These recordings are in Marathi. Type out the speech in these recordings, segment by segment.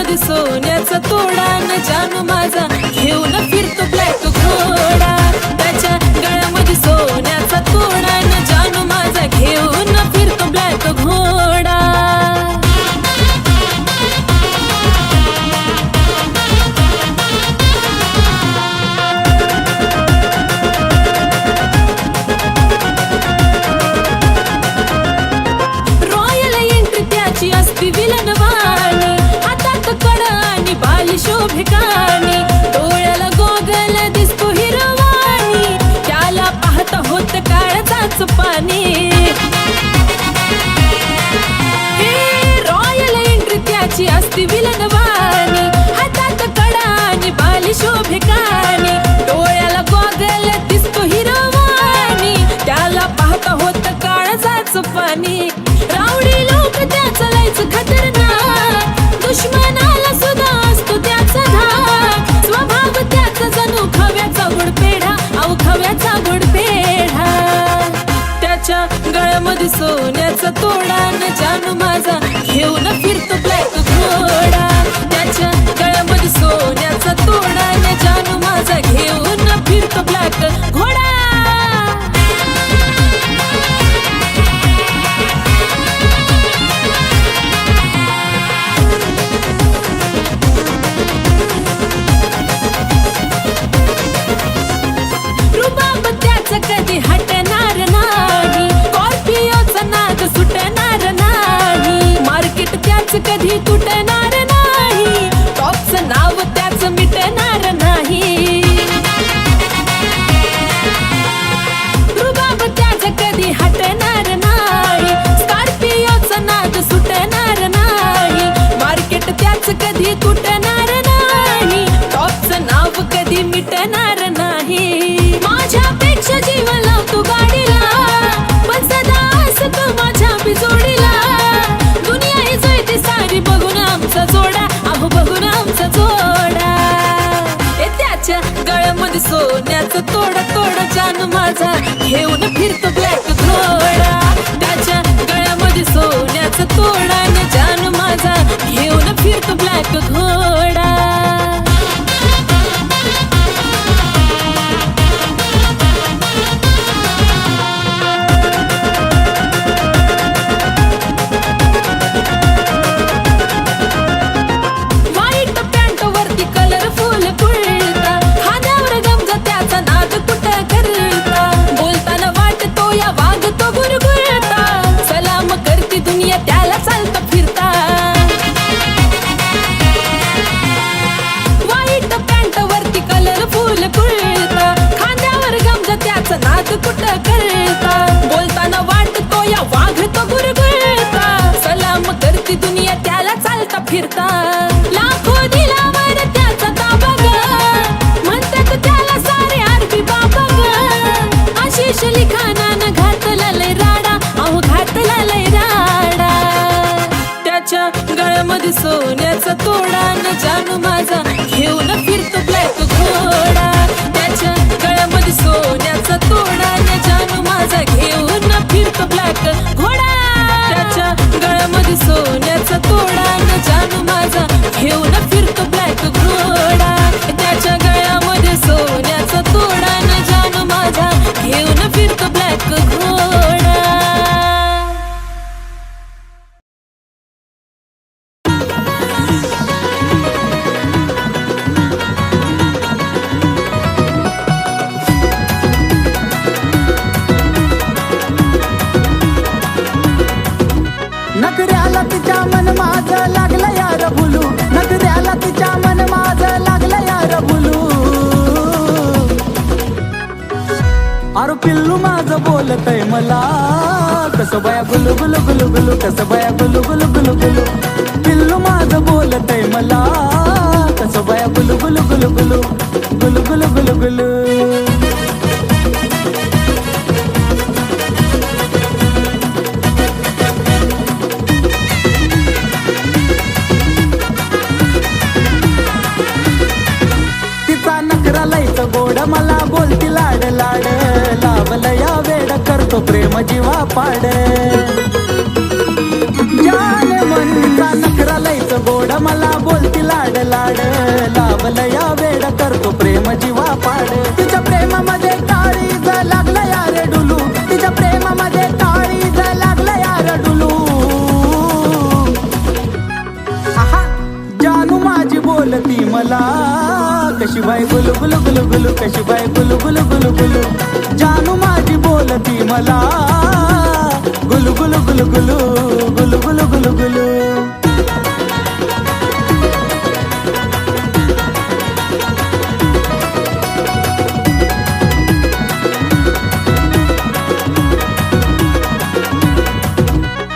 गळ्यामध्ये सोन्याचा तोडा न जानू माझा घेऊन फिरतो ब्लॅक घोडा. त्याच्या गळ्यामध्ये सोन्याचा तोडा न जानू माझा घेऊन फिरतो ब्लॅक घोडा. रॉयल एंट्री त्याची असती विलनवाणी, हातात कडा आणि बाली शोभिकानी, डोळ्याला गोगल दिसतो हिरवाणी, त्याला पाहता होत काळजाचं पाणी. रॉयल एंट्री त्याची असती विलनवाणी, हातात कडा आणि बाली शोभिकानी, डोळ्याला गोगल दिसतो हिरवाणी, त्याला पाहता होत काळजाचं पाणी. रावडी लोक त्याचं लयच खतरनाक, दुश्मनाला सुद्धा असतो त्याचा धाक. स्वभाव त्याचा जणू खव्याचा गुडपेढा, अहो खव्याचा गुडपेढा. त्याच्या गळ्यामध्ये सोन्याचा तोडा न जानू माझा घेऊन फिरतो ब्लॅक घोडा. त्याच्या गळ्यामध्ये सोन्याचा तोडा न जानू माझा घेऊन फिरतो ब्लॅक घोडा. रुबाब त्याचा कधी हटणार नाही, स्कॉर्पिओचा नाद सुटणार नाही, मार्केट त्याचं कधी तुटणार नाही, टॉपचं नाव त्याचं मिटणार नाही. रुबाब त्याचा कधी हटणार नाही, स्कॉर्पिओचा नाद सुटणार नाही, मार्केट त्याचं कधी तुटणार नाही, टॉपचं नाव कधी मिटणार नाही. माझ्यापेक्षा जीव लावतो गाडीला, पण सदा असतो माझ्या बिजोडीला. दुनिया ही जळते सारी बघून आमचा जोडा, अहो बघून आमचा जोडा. त्याच्या गळ्यामध्ये सोन्याचा तोडा तोडा जानू माझा घेऊन फिरतो ब्लॅक घोडा. त्याच्या गळ्यामध्ये सोन्याचा तोडा न जानू माझा घेऊन फिरतो ब्लॅक घोडा. व्हाईट पॅन्ट वरती कलरफुल कुर्ता, खांद्यावर गमजा त्याचा नाद कुठं करता, बोलताना वाटतो या वागतो गुरगुरता, सलाम करती दुनिया त्याला चालता फिरता. व्हाईट पॅन्ट वरती कलरफुल कुर्ता, खांद्यावर गमजा त्याचा नाद कुठं करता, बोलताना वाटतो या वागतो गुरगुरता, सलाम करती दुनिया त्याला चालता फिरता. लाखो दिलावर त्याचा ताबा ग, म्हणतात त्याला सारे आरबी बाबा ग. आशिष लिखाणानं घातला लय राडा, अहो घातला लय राडा. त्याच्या गळ्यामध्ये सोन्याचा तोडा न जानू माझा घेऊन फिरतो ब्लॅक घोडा. त्याच्या गळ्यामध्ये सोन्याचा तोडा न जानू माझा घेऊन फिरतो ब्लॅक घोडा. त्याच्या गळ्यामध्ये सोन्याचा तोडा न जानू माझा घेऊन फिरतो ब्लॅक घोडा. त्याच्या गळ्यामध्ये सोन्याचा तोडा न जानू माझा घेऊन फिरतो ब्लॅक घोडा. नखऱ्याला तिच्या मन माझं लागलं यार भुलू, नखऱ्याला तिच्या मन माझं लागलं यार भुलू. अरे पिल्लू माझं बोलतय मला, कसं बया गुलू गुलू गुलू गुलू, कसं बया गुलू गुलू गुलू गुलू. पिल्लू माझं बोलतय मला, कसं बया गुलू गुलू गुलू गुलू, गुलू गुलू गुलू गुलू. गोड मला बोलती लाड लाड, लावलं या वेड करतो प्रेम जीवा पाड. जान मनचा नखरा लयच गोड मला बोलती लाड लावलं या वेड करतो प्रेम जीवा पाड तिच्या प्रेमामध्ये काळीज लागलं यार डुलू तिच्या प्रेमामध्ये काळीज लागलं यार डुलू आहा जानू माझी बोलती मला कशी बाय गुलू गुलू गुलू गुलू कशी बाय गुलू गुलू गुलू गुलू जानू माझी बोलती मला गुलू गुलू गुलू गुलू गुलू गुलू गुलू गुलू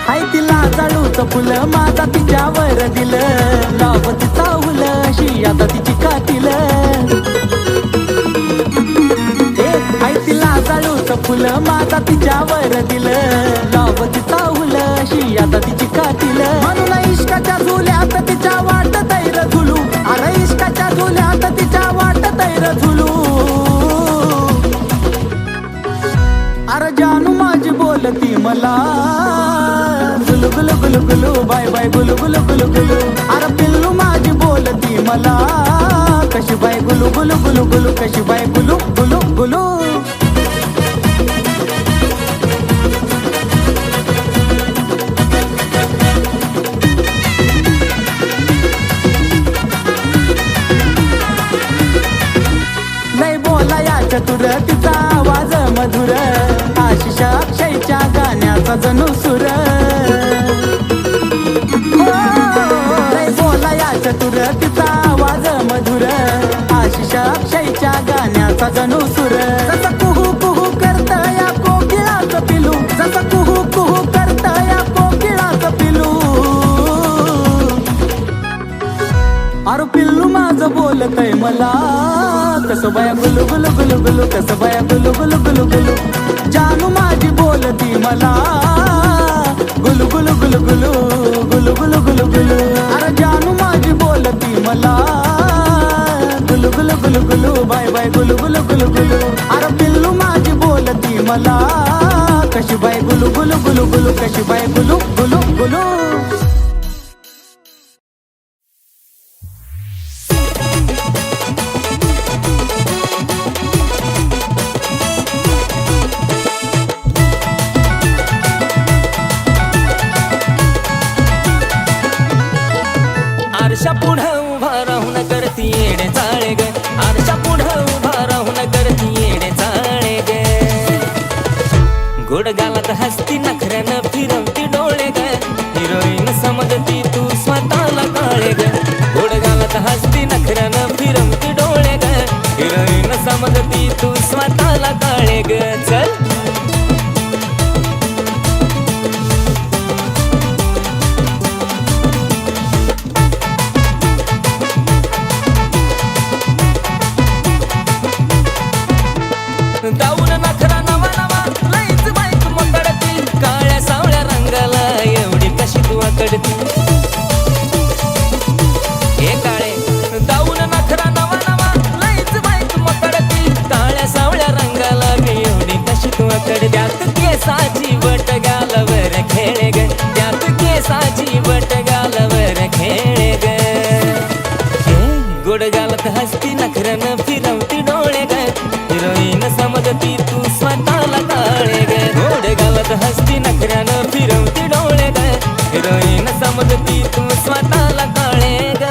हाय तिला जाळूचं फुलं माझा तिच्यावर दिलं लावती चावलं अशी आता तिची कातील हाय तिला जाळूचं फुलं माझा तिच्यावर दिलं लावती चावलं अशी आता तिची कातील म्हणून इश्काच्या झुल्यात तिच्या वाट तैर झुलू अरे इश्काच्या झुल्यात तिच्या वाट तैर झुलू अरे जानू माझी बोलती मला गुलू गुलू गुलू गुलू बाय बाय गुलू गुलू गुलू गुलू अरे पिल्लू माझी बोलती मला कशी बाय गुलू गुलू गुलू गुलू कशी बाय गुलू गुलू गुलू लय बोला या चतुर तिचा आवाज मधुर आशिष अक्षयच्या गाण्याचा जणू सुर लय बोला या चतुर तिचा आवाज मधुर आशिष अक्षयच्या गाण्याचा जणू सुर जसं कुहू कुहू करत या कोकिळाचं पिलू जसं कुहू कुहू करत या कोकिळाचं पिलू अरे पिल्लू माझं बोलतय मला कसं बाया गुलू गुलू गुलू गुलू कसं बाया गुलू गुलू गुलू गुलू जानू माझी बोलती मला गुलू गुलू गुलू गुलू गुलू गुलू गुलू गुलू अरे जानू माझी बोलती मला गुलू गुलू गुलू गुलू बाय बाय गुलू गुलू गुलू गुलू अरे पिल्लू माझी बोलती मला कशी बाय गुलू गुलू गुलू गुलू कशी बाय गुलू गुलू गुलू आरशा पुढं उभा राहून करती येडे चाळे ग आरशा पुढं उभा राहून करती येडे चाळे ग गोड गालात हसती नखऱ्यानं फिरवती डोळे ग हिरोईन समजती तू स्वतःला काळे ग गोड गालात हसती नखऱ्यानं फिरवती डोळे ग हिरोईन समजती तू स्वतःला काळे ग चल दाऊन नखरा नवा नवा लईच बाईक मकडती काळ्या सावळ्या रंगाला एवढी कशी तू आकडती हे काळे दाऊन नखरा नवा नवा लईच बाईक मकडती काळ्या सावळ्या रंगाला एवढी कशी तू आकडती त्यात केसाची वट गालावर खेळे ग त्यात केसाची वट गालावर खेळे ग गोड गालात हसती नखऱ्यानं फिरवती डोळे ग हिरोईन समजती तू स्वतःला काळे ग गोड गालात हसती नखऱ्यानं फिरवती डोळे ग हिरोईन समजती तू स्वतःला काळे ग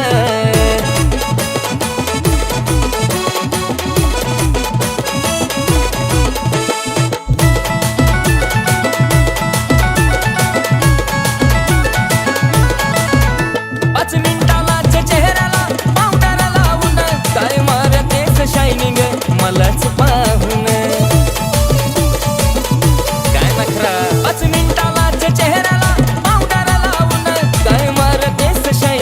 पाच मिनिटालाच चेहऱ्याला पावडर लावून काय मारतेस शायनिंग मलाच पाहून काय नखरा 5 मिनिटालाच चेहऱ्याला पावडर लावून काय मारतेस शायनिंग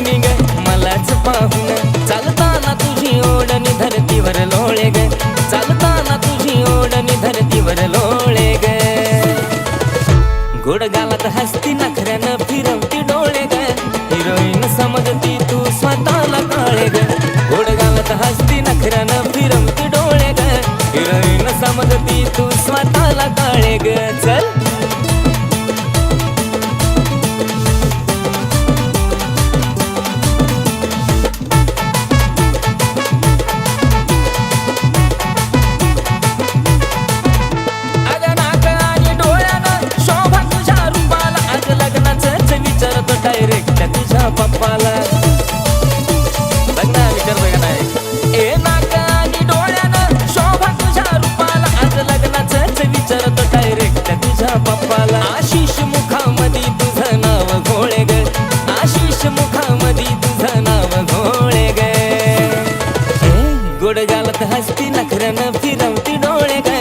गोड गालात हसती नखऱ्यानं फिरवती डोळे ग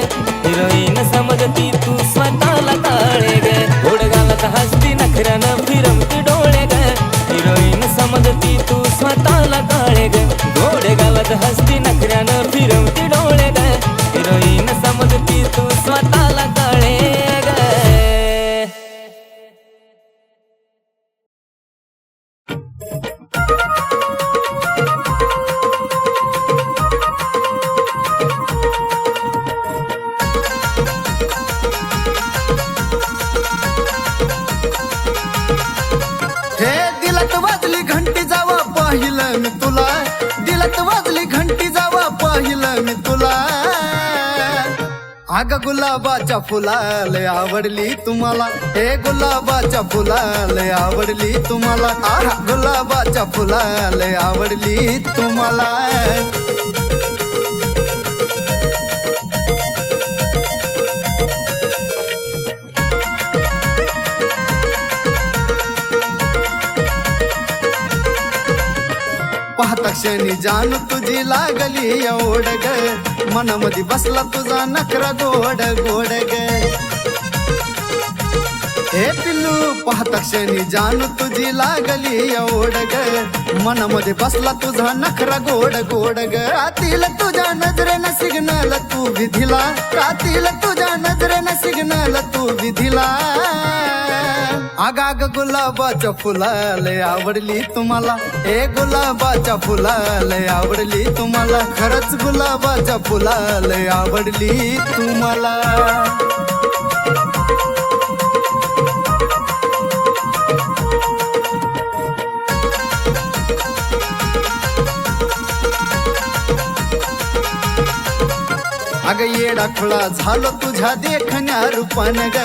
हिरोईन समजती तू स्वतःला काळे ग गोड गालात हसती नखऱ्यानं फिरवती डोळे ग हिरोईन समजती तू स्वतःला काळे ग गोड गालात हसती नखऱ्यानं फिरवती डोळे ग हिरोईन समजती तू स्वतःला काळे ग हे दिलत वाजली घंटी जावा पाहिलं मी तुला दिलत वाजली घंटी जावा पाहिलं मी तुला आग गुलाबाच्या फुलाले आवडली तुम्हाला हे गुलाबाच्या फुलाले आवडली तुम्हाला आहा गुलाबाच्या फुलाले आवडली तुम्हाला पाहता क्षणी जान तुझी लागली एवढ ग मनामध्ये बसला तुझा नखरा गोड गोड ग हे पिल्लू पाहता क्षणी जान तुझी लागली एवढ ग मनामध्ये बसला तुझा नखरा गोड गोड ग रातील तुझ्या नजरेनं सिग्नल तू विधिला रातील तुझ्या नजरेनं सिग्नल तू विधिला आगाग गुलाबाच्या फुलाले आवडली तुम्हाला हे गुलाबाच्या फुलाले आवडली तुम्हाला खरंच गुलाबाच्या फुलाले आवडली तुम्हाला अग येडा खुळा झालो तुझ्या देखण्या रूपान ग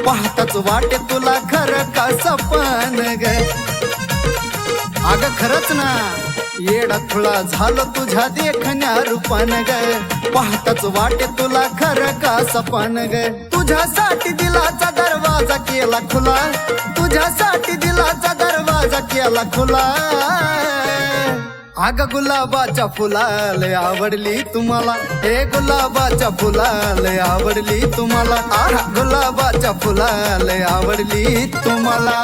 पाहताच वाटे तुला खरं का सपन ग अग खरंच ना येडा खुळा झालो तुझ्या देखण्या रूपान ग पाहताच वाटे तुला खरं का सपन ग तुझ्यासाठी दिलाचा दरवाजा केला खुला तुझ्यासाठी दिलाचा दरवाजा केला खुला आग गुलाबाच्या फुलाले आवडली तुम्हाला हे गुलाबाच्या फुलाले आवडली तुम्हाला आहा गुलाबाच्या फुलाले आवडली तुम्हाला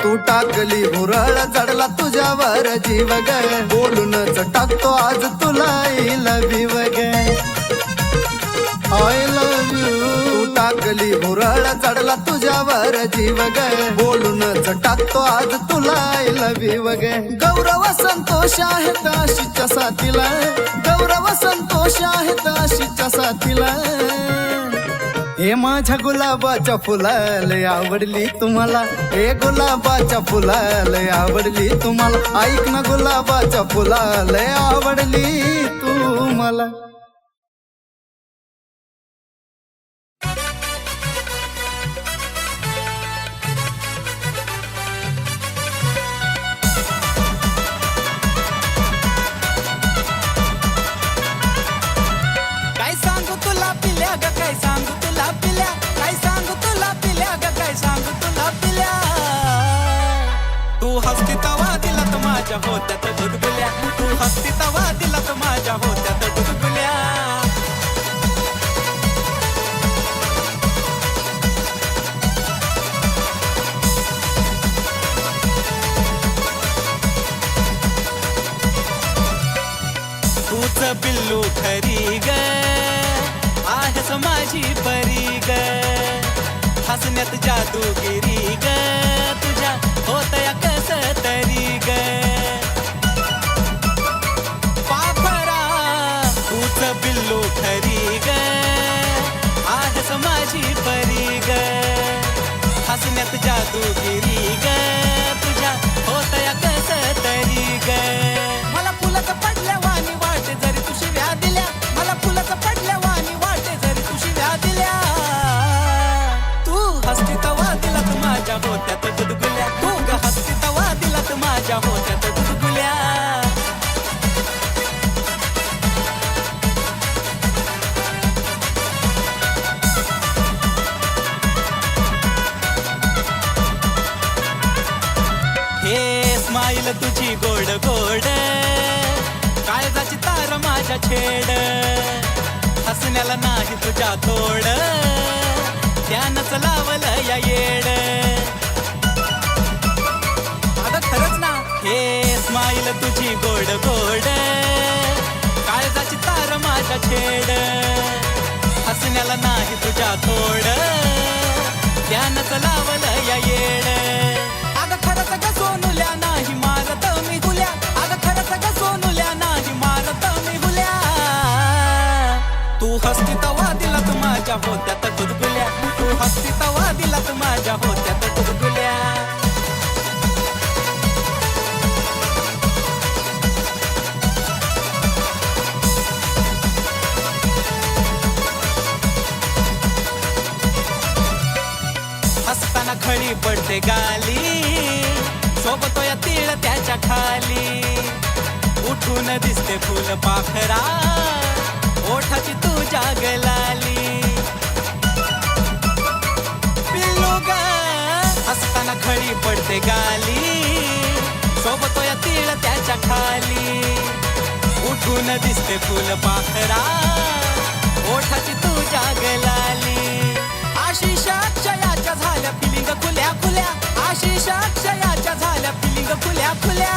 तू टाकली भुरळ चढला तुझ्यावर जीव ग बोलूनच टाकतो आज तुला आय लव्ह यू ग आय लव्ह यू तू टाकली भुरळ चढला तुझ्यावर जीव ग बोलूनच टाकतो आज तुला आय लव्ह यू ग गौरव संतोष आहेत आशीच्या साथीला गौरव संतोष आहेत आशीच्या साथीला हे माझ्या गुलाबाच्या फुलाले आवडली तुम्हाला हे गुलाबाच्या फुलाले आवडली तुम्हाला ऐक ना गुलाबाच्या फुलाले आवडली तुम्हाला काय सांगू तुला पिल्या ग काय सांगू तुला पिल्या काय सांगू तुला पिल्या ग काय सांगू तुला पिल्या तू हसती तवा दिलात माझ्या होत्यात गुदगुल्या तू हसती तवा दिलात माझ्या होत्यात गुदगुल्या तूच पिल्लू खरी ग आहेस माझी परी ग हसण्यात जादूगिरी ग तुझ्या होतया कस तरी ग पाखरा तूच पिल्लू खरी ग आहेस माझी परी ग हसण्यात जादूगिरी ग तुझ्या होतया कस तरी ग मला फुलाचं पडल्या वाणी वाटे जरी तू शिव्या दिल्या मला फुलाचं पडल्या वाणी वाटे जरी तू शिव्या दिल्या तू हसती तवा दिलात माझ्या होत्यात गुदगुल्या तू ग हसती तवा दिलात माझ्या होत्यात गुदगुल्या स्माईल तुझी गोड गोड काळजाची तार माझ्या छेड हसण्याला नाही तुझ्या तोड त्यानंच लावलं या येड अगं खरंच ना हे स्माईल तुझी गोड गोड काळजाची तार माझ्या छेड हसण्याला नाही तुझ्या तोड त्यानंच लावलं या येड अगं खरंच ग सोनुल्या नाही मारत मी गुल्या अगं खरंच ग सोनुल्या नाही मारत मी गुल्या तू हसती तवा दिलात माझ्या होत्यात गुदगुल्या तू हसती तवा दिलात माझ्या होत्यात गुदगुल्या हसताना खळी पडते गाली सोबतो या तीळ त्याच्या खाली उठून दिसते फुल पाखरा ओठाची तुझ्या गलाली पिल्लू ग हसताना खळी पडते गाली सोबतो या तीळ त्याच्या खाली उठून दिसते फुल पाखरा ओठाची तुझ्या गलाली आशिष अक्षयाच्या झाल्या फिलिंग खुल्या खुल्या आशिष अक्षयाच्या झाल्या फिलिंग खुल्या खुल्या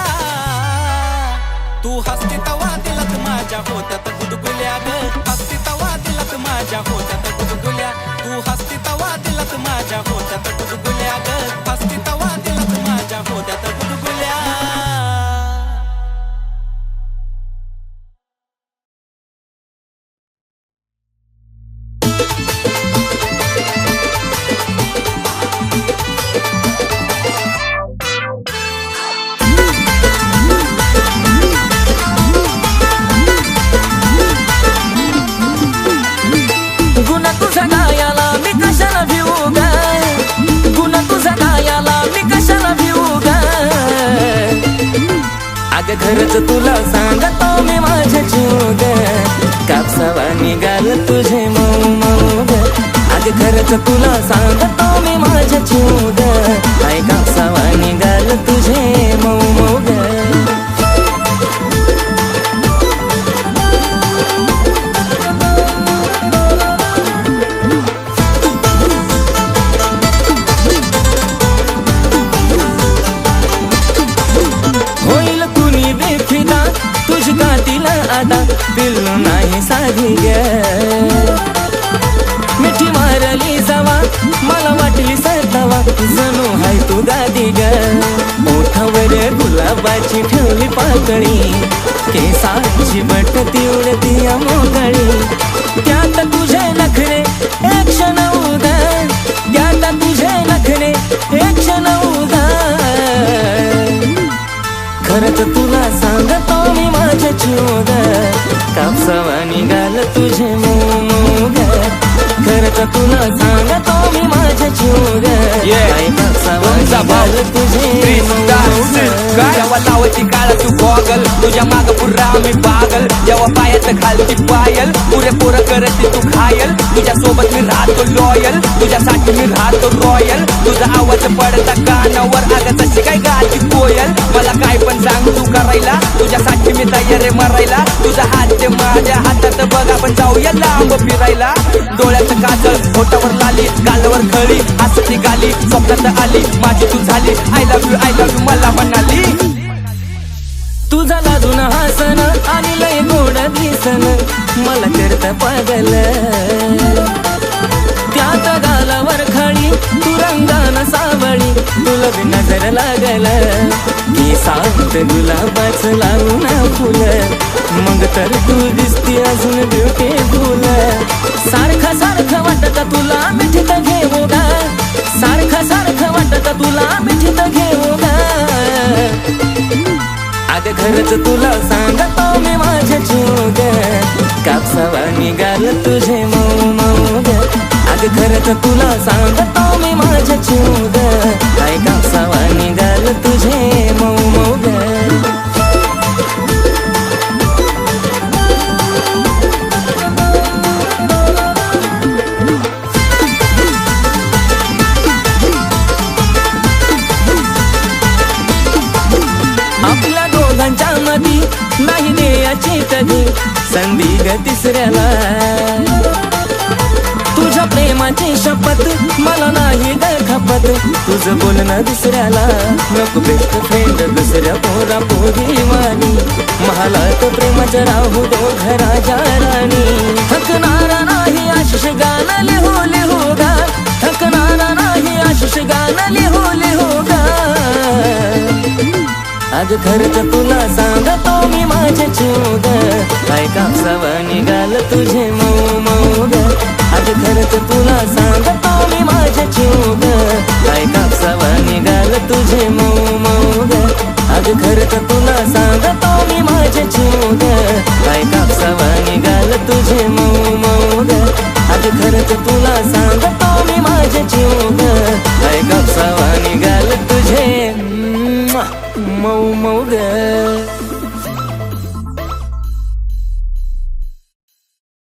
तू हसती तवा दिलात माझ्या होत्यात गुदगुल्या ग हसती तवा दिलात माझ्या होत्यात गुदगुल्या तू हसती तवा दिलात माझ्या होत्यात गुदगुल्या ग हसती तवा दिलात माझ्या होत्यात गुदगुल्या खरंच तुला सांगतो मी माझ्या जीव ग कापसावा निघाल तुझे मऊ मऊ ग आज खरंच तुला सांगतो मी माझ्या जीव ग आई कापसावा निघाल तुझे मऊ मऊ ग पिल्लू नाही साधी ग मिठी मारली जावा मला वाटली सरतावा जणू हाय तू गादी ग ओठावर गुलाबाची ठेवली पाकळी केसाची बट उडती मोकळी त्यात तुझे नखरे एक क्षण उदा त्यात तुझे नखरे एक क्षण उदा खरंच तुला सांगतो मी माझ्या जीव ग कापसावा निघाल तुझे मऊ ग खरंच तुला सांगतो मी माझ्या जीव ग कापसावा निघाल तुझे जेव्हा लावायची काळा तू गॉगल तुझ्या माग पुरा मी पागल जेव्हा पायात घालती पायल पुरेपूर करते तू घायल तुझ्या सोबत मी राहतो लॉयल तुझ्यासाठी मी राहतो रॉयल तुझा आवाज पडता कानावर अगं तशी काय गाती कोयल मला काय पण सांग तू करायला तुझ्यासाठी मी तयार आहे मरायला तुझा हात ते माझ्या हातात बघ आपण जाऊया लांब फिरायला डोळ्यात काजळ होठावर लाली गालावर खळी हसती गाली स्वप्नात आली माझी तू झाली आय लव्ह यू मला म्हणाली तुझा लाजून हसन आणि लय गोड दिसन मला करता पागल त्यात गालावर खळी तू रंगान सावळी तुला बी नजर लागल की सात गुलाबाच लावून फुल मग तर तू दिसती अजून ब्युटीफुल सारखं सारखं वाटत तुला मिठीत घेऊ गा सारखं सारखं वाटत तुला मिठीत घेऊ गा अगं खरंच तुला सांगतो मी माझ्या जीव ग कापसावा निघाल तुझे मऊ मऊ ग अगं खरंच तुला सांगतो मी माझ्या जीव ग आई कापसावा निघाल तुझे मऊ मऊ ग ग तिसऱ्याला तुझ्या प्रेमाची शपथ मला नाही ग खपत तुझं बोलणं दुसऱ्याला नको बेस्ट फ्रेंड दुसऱ्या पोरा पोरी वाणी महालात प्रेमाचं राहू दो घराच्या राणी थकणारा नाही आशिष गाणं लिहू लिहू गा थकणारा नाही आशिष गाणं लिहू लिहू गा आज खरंच तुला सांगतो मी माझे जीव ग काय कापसावा निघाल तुझे मऊ मऊ ग आज खरंच तुला सांगतो मी माझे जीव ग काय कापसावा निघाल तुझे मऊ मऊ ग आज खरंच तुला सांगतो मी माझे जीव ग काय कापसावा निघाल तुझे मऊ मऊ ग आज खरंच तुला सांगतो मी माझे जीव ग काय कापसावा निघाल तुझे मऊ मऊ ग